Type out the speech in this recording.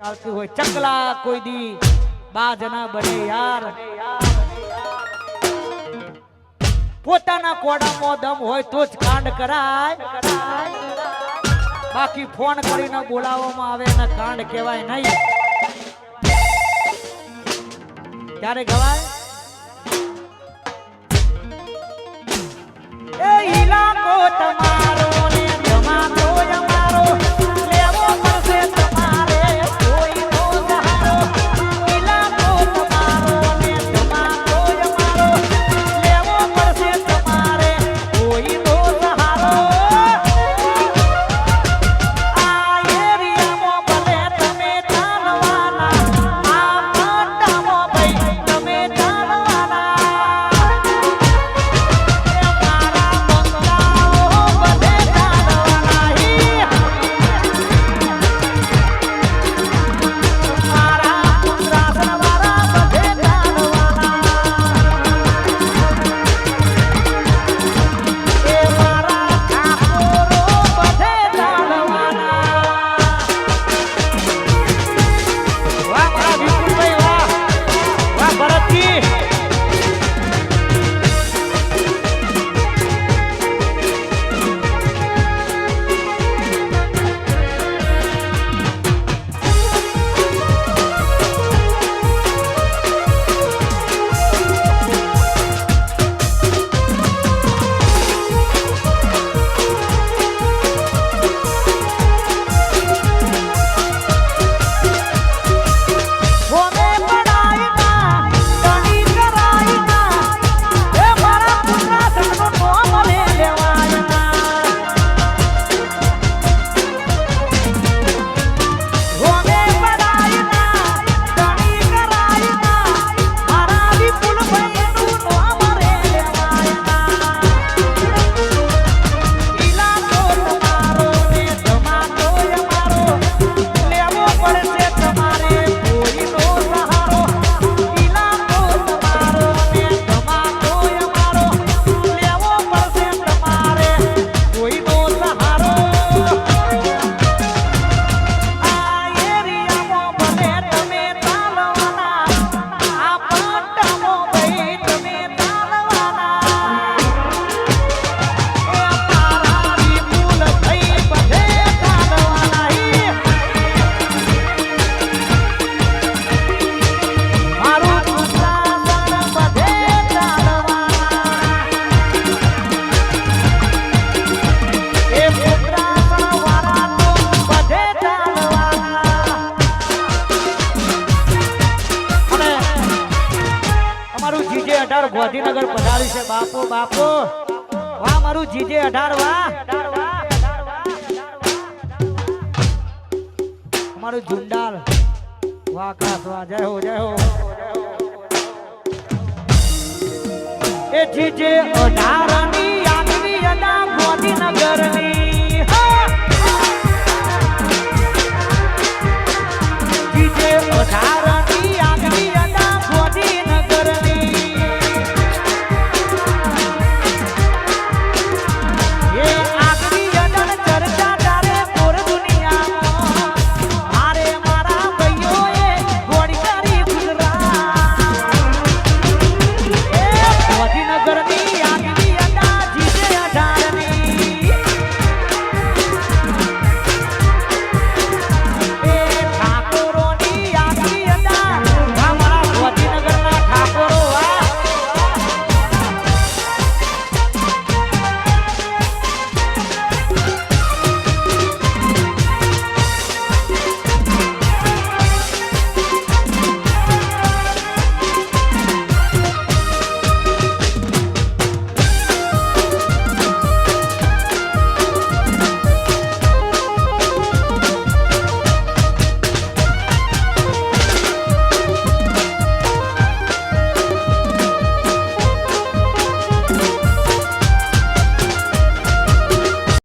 આવતી હોય ચકલા કોઈ દી બાજ ના બને યાર પોતાના કોડામાં દમ હોય તો જ કાંડ કરાય બાકી ફોન કરીને બોલાવવામાં આવે ને કાંડ કહેવાય નહીં ક્યારે ગવાય એ ઈલાકો તમારો ને જમાતો અમારો લેવો પડશે તમારે કોઈનો સહારો ઈલાકો તમારો ને જમાતો અમારો લેવો પડશે તમારે કોઈનો સહારો આ એરિયામાં ભલે તમે ચાલવાના આ પાટામાં ભાઈ તમે ચાલવાના ગાંધીનગર પધારી છે બાપુ બાપુ વાહ મારું જીજે 18 વાહ અમારું ઝુંડાલ વાહ ખાસ વાહ જય હો એ જીજે 18